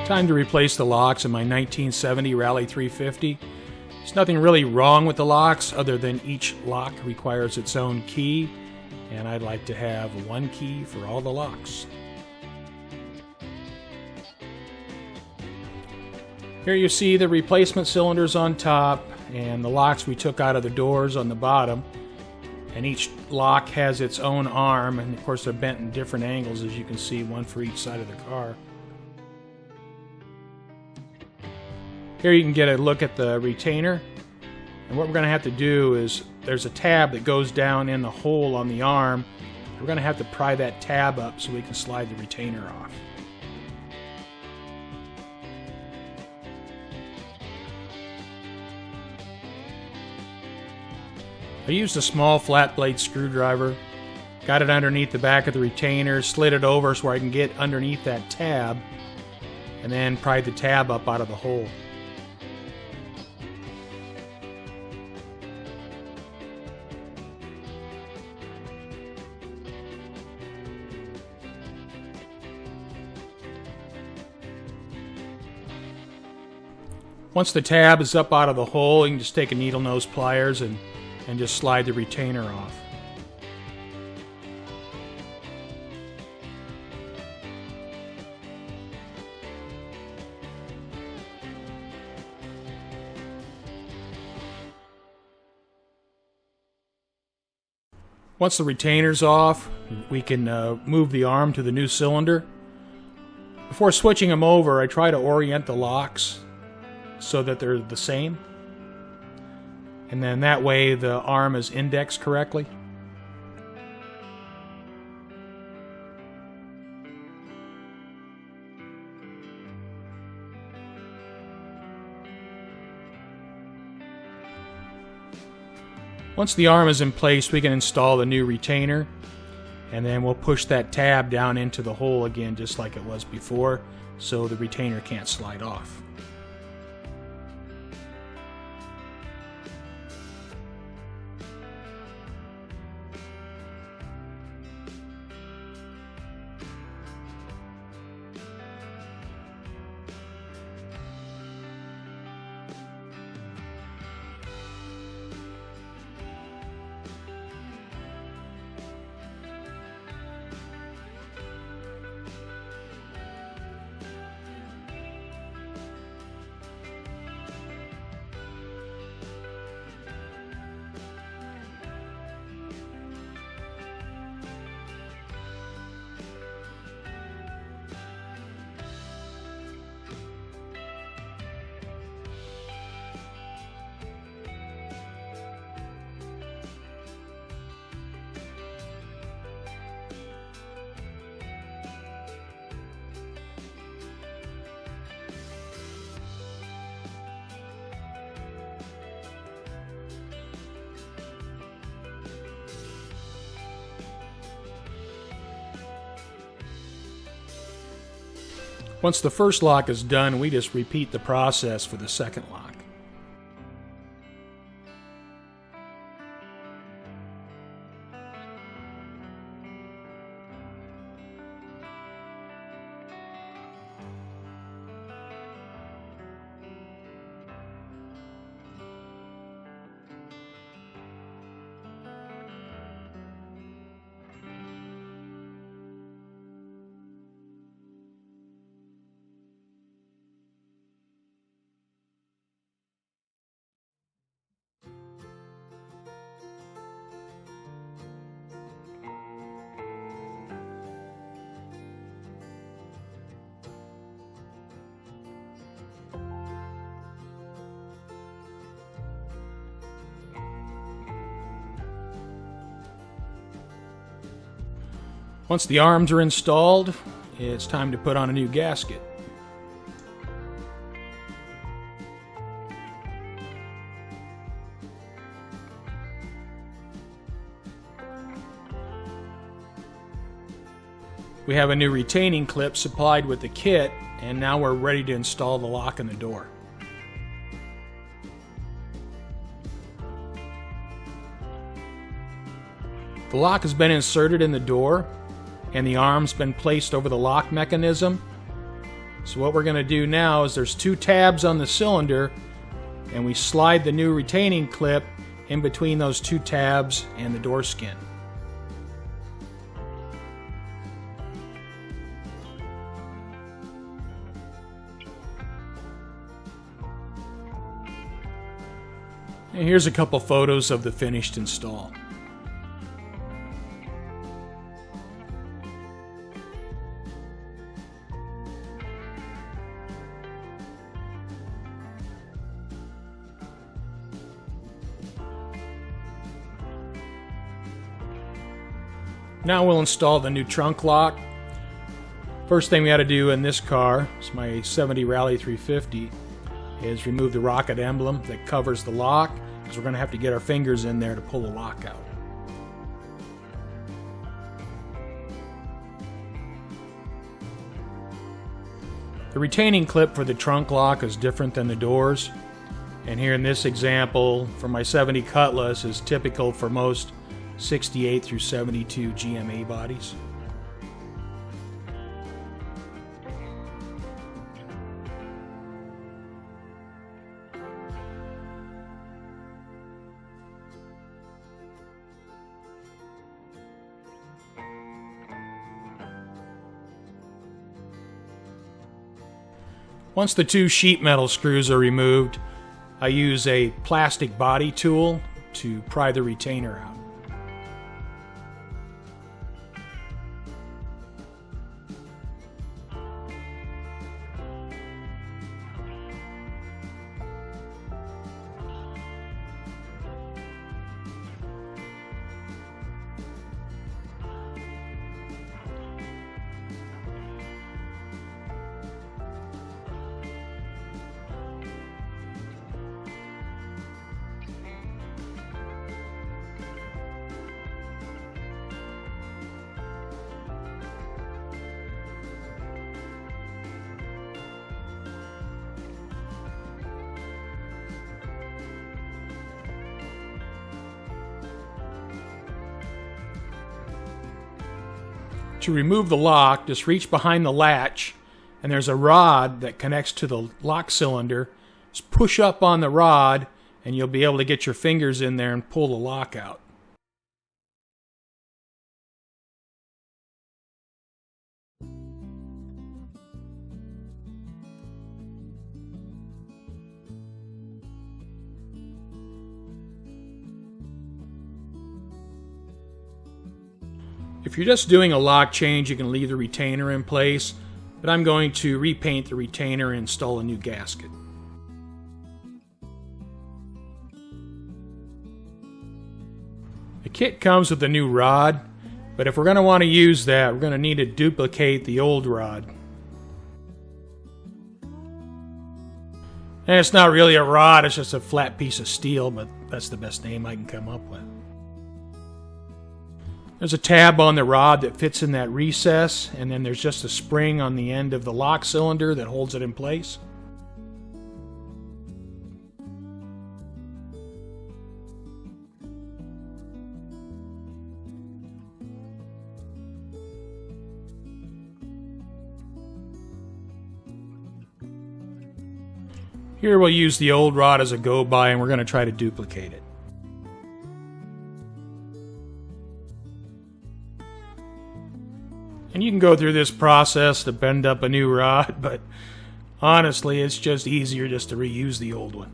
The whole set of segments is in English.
Time to replace the locks in my 1970 Rallye 350. There's nothing really wrong with the locks other than each lock requires its own key, and I'd like to have one key for all the locks. Here you see the replacement cylinders on top and the locks we took out of the doors on the bottom. And each lock has its own arm, and of course they're bent in different angles, as you can see, one for each side of the car. Here you can get a look at the retainer, and what we're going to have to do is there's a tab that goes down in the hole on the arm. We're going to have to pry that tab up so we can slide the retainer off. I used a small flat blade screwdriver, got it underneath the back of the retainer, slid it over so I can get underneath that tab, and then pried the tab up out of the hole. Once the tab is up out of the hole, you can just take a needle nose pliers and just slide the retainer off. Once the retainer's off, we can move the arm to the new cylinder. Before switching them over, I try to orient the locks so that they're the same, and then that way the arm is indexed correctly. Once the arm is in place, we can install the new retainer, and then we'll push that tab down into the hole again just like it was before, so the retainer can't slide off. Once the first lock is done, we just repeat the process for the second lock. Once the arms are installed, it's time to put on a new gasket. We have a new retaining clip supplied with the kit, and now we're ready to install the lock in the door. The lock has been inserted in the door, and the arm's been placed over the lock mechanism. So what we're going to do now is there's two tabs on the cylinder, and we slide the new retaining clip in between those two tabs and the door skin. And here's a couple photos of the finished install. Now we'll install the new trunk lock. First thing we got to do in this car, it's my 70 Rallye 350, is remove the rocket emblem that covers the lock, because we're going to have to get our fingers in there to pull the lock out. The retaining clip for the trunk lock is different than the doors, and here in this example for my 70 Cutlass is typical for most 68 through 72 GMA bodies. Once the two sheet metal screws are removed, I use a plastic body tool to pry the retainer out. To remove the lock, just reach behind the latch, and there's a rod that connects to the lock cylinder. Just push up on the rod, and you'll be able to get your fingers in there and pull the lock out. If you're just doing a lock change, you can leave the retainer in place, but I'm going to repaint the retainer and install a new gasket. The kit comes with a new rod, but if we're going to want to use that, we're going to need to duplicate the old rod. And it's not really a rod, it's just a flat piece of steel, but that's the best name I can come up with. There's a tab on the rod that fits in that recess, and then there's just a spring on the end of the lock cylinder that holds it in place. Here we'll use the old rod as a go-by, and we're going to try to duplicate it. And you can go through this process to bend up a new rod, but honestly, it's just easier just to reuse the old one.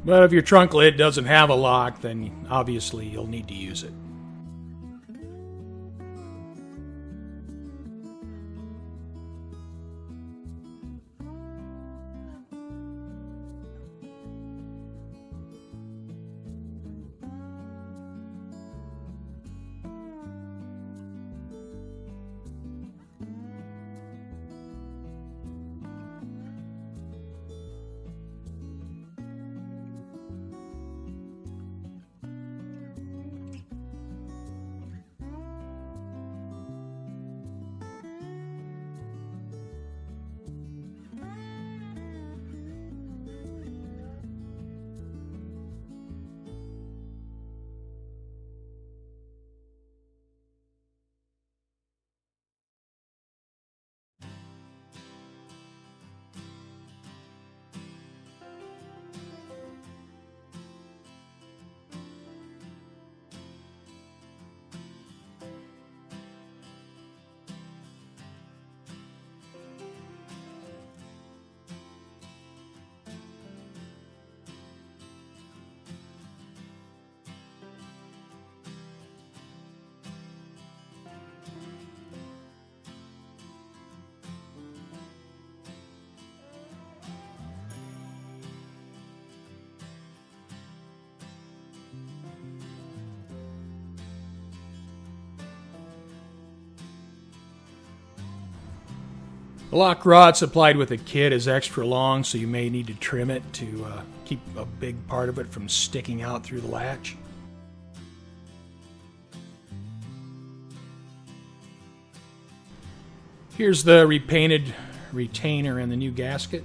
But if your trunk lid doesn't have a lock, then obviously you'll need to use it. The lock rod supplied with the kit is extra long, so you may need to trim it to keep a big part of it from sticking out through the latch. Here's the repainted retainer and the new gasket.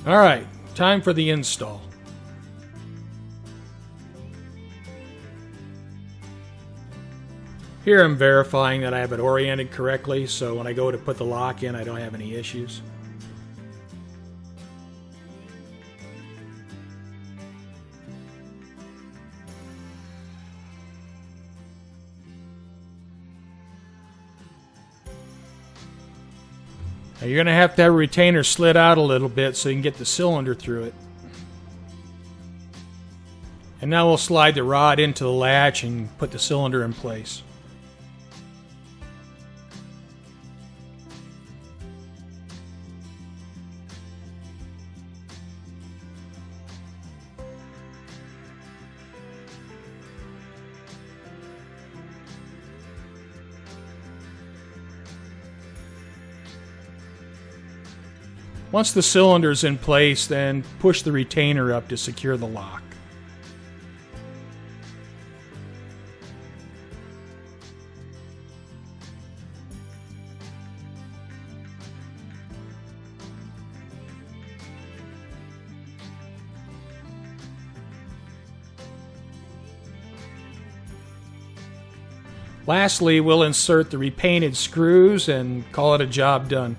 Alright, time for the install. Here I'm verifying that I have it oriented correctly, so when I go to put the lock in, I don't have any issues. Now you're going to have a retainer slid out a little bit so you can get the cylinder through it. And now we'll slide the rod into the latch and put the cylinder in place. Once the cylinder is in place, then push the retainer up to secure the lock. Lastly, we'll insert the repainted screws and call it a job done.